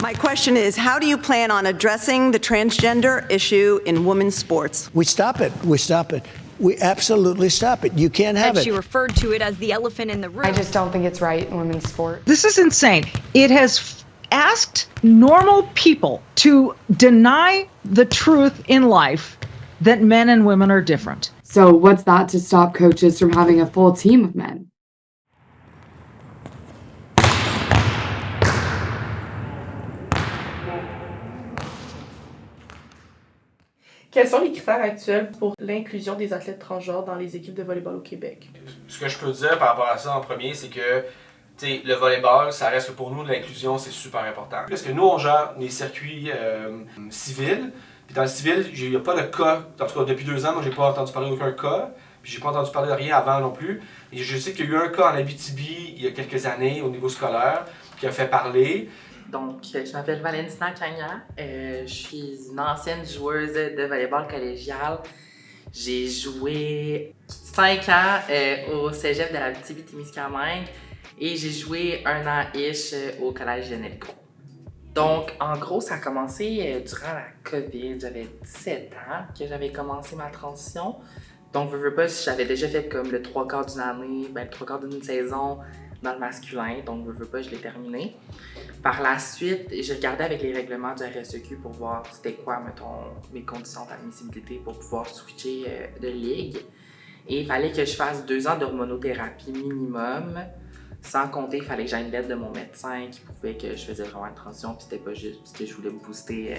My question is, how do you plan on addressing the transgender issue in women's sports? We stop it. We stop it. We absolutely stop it. You can't have it. She referred to it as the elephant in the room. I just don't think it's right in women's sport. This is insane. It has asked normal people to deny the truth in life that men and women are different. So what's that to stop coaches from having a full team of men? Quels sont les critères actuels pour l'inclusion des athlètes transgenres dans les équipes de volleyball au Québec? Ce que je peux dire par rapport à ça en premier, c'est que le volleyball, ça reste que pour nous, l'inclusion, c'est super important. Parce que nous, on gère des circuits civils. Puis dans le civil, il n'y a pas de cas. En tout cas, depuis 2 ans, moi, j'ai pas entendu parler d'aucun cas. Puis j'ai pas entendu parler de rien avant non plus. Et je sais qu'il y a eu un cas en Abitibi il y a quelques années au niveau scolaire qui a fait parler. Donc, je m'appelle Valentina Cagna. Je suis une ancienne joueuse de volleyball collégial. J'ai joué 5 ans au cégep de la Abitibi-Témiscamingue et j'ai joué 1 an-ish au collège Genelco. Donc, en gros, ça a commencé durant la COVID. J'avais 17 ans que j'avais commencé ma transition. Donc, veux pas, j'avais déjà fait comme le 3/4 d'une année, le 3/4 d'une saison dans le masculin. Donc, veux pas, je l'ai terminé. Par la suite, j'ai regardé avec les règlements du RSEQ pour voir c'était quoi, mettons, mes conditions d'admissibilité pour pouvoir switcher de ligue. Et il fallait que je fasse 2 ans d'hormonothérapie minimum. Sans compter, il fallait que j'aie une lettre de mon médecin qui prouvait que je faisais vraiment une transition, puis c'était pas juste parce que je voulais booster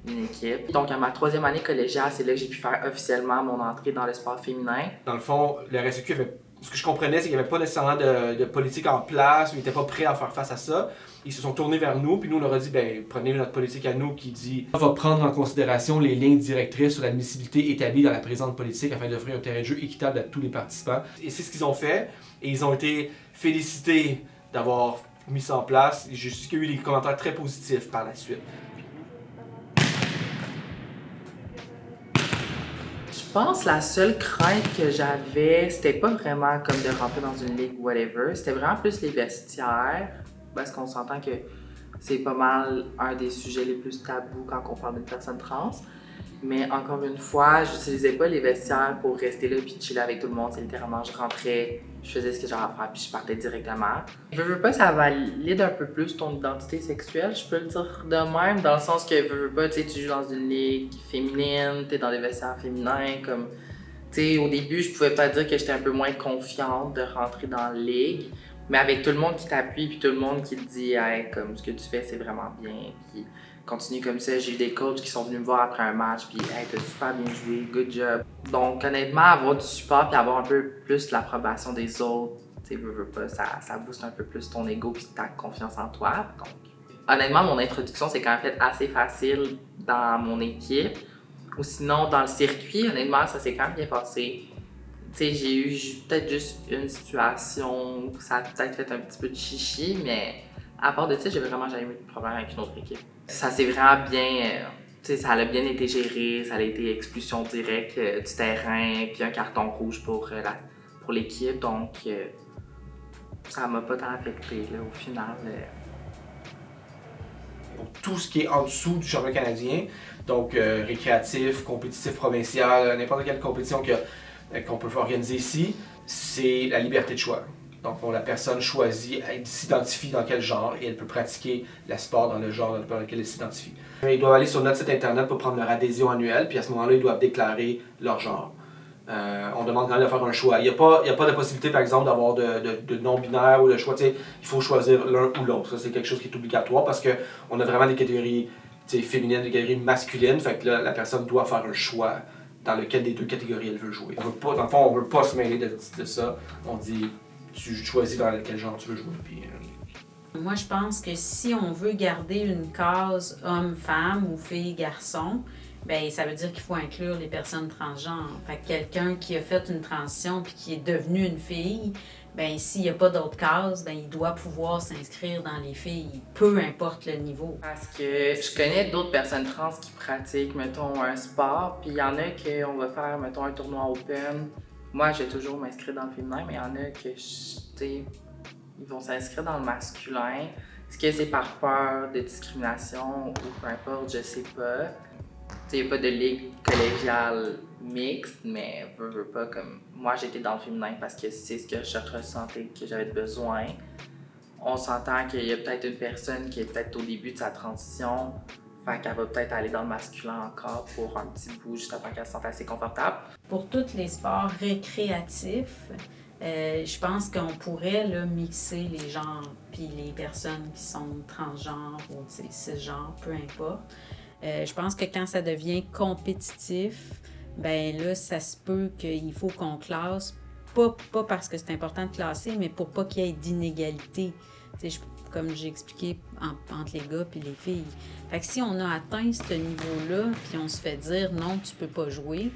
une équipe. Donc, à ma 3e année collégiale, c'est là que j'ai pu faire officiellement mon entrée dans le sport féminin. Dans le fond, le RSEQ avait... Ce que je comprenais, c'est qu'il n'y avait pas nécessairement de politique en place, ou ils n'étaient pas prêts à faire face à ça. Ils se sont tournés vers nous, puis nous, on leur a dit, prenez notre politique à nous qui dit on va prendre en considération les lignes directrices sur l'admissibilité établies dans la présente politique afin d'offrir un terrain de jeu équitable à tous les participants. Et c'est ce qu'ils ont fait, et ils ont été félicités d'avoir mis ça en place. J'ai su qu'il y a eu des commentaires très positifs par la suite. Je pense que la seule crainte que j'avais, c'était pas vraiment comme de rentrer dans une ligue ou whatever, c'était vraiment plus les vestiaires, parce qu'on s'entend que c'est pas mal un des sujets les plus tabous quand on parle d'une personne trans. Mais encore une fois, j'utilisais pas les vestiaires pour rester là puis chiller avec tout le monde. C'est littéralement, je rentrais, je faisais ce que j'avais à faire puis je partais directement. Je veux pas, ça valide un peu plus ton identité sexuelle, je peux le dire de même, dans le sens que veux pas, tu joues dans une ligue féminine, t'es dans des vestiaires féminins, comme, tu sais, au début, je pouvais pas dire que j'étais un peu moins confiante de rentrer dans la ligue, mais avec tout le monde qui t'appuie puis tout le monde qui te dit, hey, comme, ce que tu fais, c'est vraiment bien, puis continue comme ça. J'ai eu des coachs qui sont venus me voir après un match puis hey, t'as super bien joué, good job. Donc honnêtement, avoir du support puis avoir un peu plus l'approbation des autres, tu sais, veux pas, ça booste un peu plus ton ego puis ta confiance en toi. Donc honnêtement, mon introduction s'est quand même faite assez facile dans mon équipe. Ou sinon, dans le circuit, honnêtement, ça s'est quand même bien passé. Tu sais, j'ai eu peut-être juste une situation où ça a peut-être fait un petit peu de chichi, mais à part de ça, j'ai vraiment jamais eu de problème avec une autre équipe. Ça s'est vraiment bien, tu sais, ça a bien été géré, ça a été expulsion directe du terrain, puis un carton rouge pour l'équipe, donc ça m'a pas tant affecté là, au final. Pour tout ce qui est en dessous du championnat canadien, donc récréatif, compétitif, provincial, n'importe quelle compétition qu'on peut organiser ici, c'est la liberté de choix. Donc, la personne choisit, elle s'identifie dans quel genre et elle peut pratiquer le sport dans le genre dans lequel elle s'identifie. Ils doivent aller sur notre site internet pour prendre leur adhésion annuelle, puis à ce moment-là, ils doivent déclarer leur genre. On demande quand même de faire un choix. Il n'y a pas de possibilité, par exemple, d'avoir de non-binaire ou de choix. Il faut choisir l'un ou l'autre. Ça, c'est quelque chose qui est obligatoire parce qu'on a vraiment des catégories féminines, des catégories masculines. Fait que là, la personne doit faire un choix dans lequel des 2 catégories elle veut jouer. Dans le fond, on ne veut pas se mêler de ça. On dit tu choisis dans quel genre tu veux jouer. Puis, Moi, je pense que si on veut garder une case homme-femme ou fille-garçon, ben ça veut dire qu'il faut inclure les personnes transgenres. Fait que quelqu'un qui a fait une transition puis qui est devenu une fille, ben s'il n'y a pas d'autres cases, ben il doit pouvoir s'inscrire dans les filles, peu importe le niveau. Parce que je connais d'autres personnes trans qui pratiquent, mettons, un sport, puis il y en a qu'on va faire, mettons, un tournoi open. Moi, je vais toujours m'inscrire dans le féminin, mais il y en a que, tu sais, ils vont s'inscrire dans le masculin. Est-ce que c'est par peur de discrimination ou peu importe, je sais pas. Il n'y a pas de ligue collégiale mixte, mais veux pas, comme moi j'étais dans le féminin parce que c'est ce que je ressentais que j'avais besoin. On s'entend qu'il y a peut-être une personne qui est peut-être au début de sa transition, fait qu'elle va peut-être aller dans le masculin encore pour un petit bout juste avant qu'elle se sente assez confortable. Pour tous les sports récréatifs, je pense qu'on pourrait là, mixer les genres puis les personnes qui sont transgenres ou cisgenres, peu importe. Je pense que quand ça devient compétitif, ben là, ça se peut qu'il faut qu'on classe, pas parce que c'est important de classer, mais pour pas qu'il y ait d'inégalité. Comme j'ai expliqué entre les gars et les filles. Fait que si on a atteint ce niveau-là, puis on se fait dire non, tu peux pas jouer,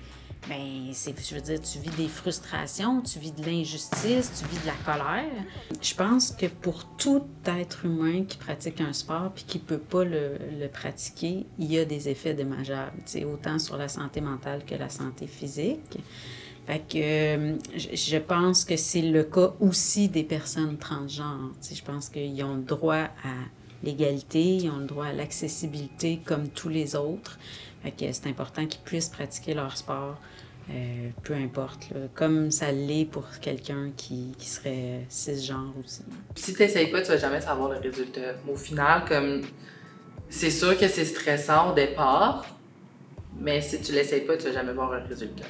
ben je veux dire, tu vis des frustrations, tu vis de l'injustice, tu vis de la colère. Je pense que pour tout être humain qui pratique un sport puis qui peut pas le pratiquer, il y a des effets dommageables, autant sur la santé mentale que la santé physique. Fait que je pense que c'est le cas aussi des personnes transgenres. Je pense qu'ils ont le droit à l'égalité, ils ont le droit à l'accessibilité comme tous les autres. Fait que c'est important qu'ils puissent pratiquer leur sport, peu importe, là, comme ça l'est pour quelqu'un qui serait cisgenre aussi. Si tu n'essayes pas, tu vas jamais savoir le résultat. Au final, comme c'est sûr que c'est stressant au départ, mais si tu l'essayes pas, tu vas jamais voir un résultat.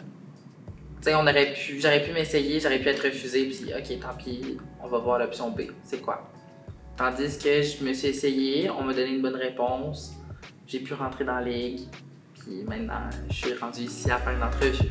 Tu sais, j'aurais pu m'essayer, j'aurais pu être refusée, puis ok, tant pis, on va voir l'option B. C'est quoi? Tandis que je me suis essayée, on m'a donné une bonne réponse, j'ai pu rentrer dans la ligue, puis maintenant, je suis rendue ici à faire une entrevue.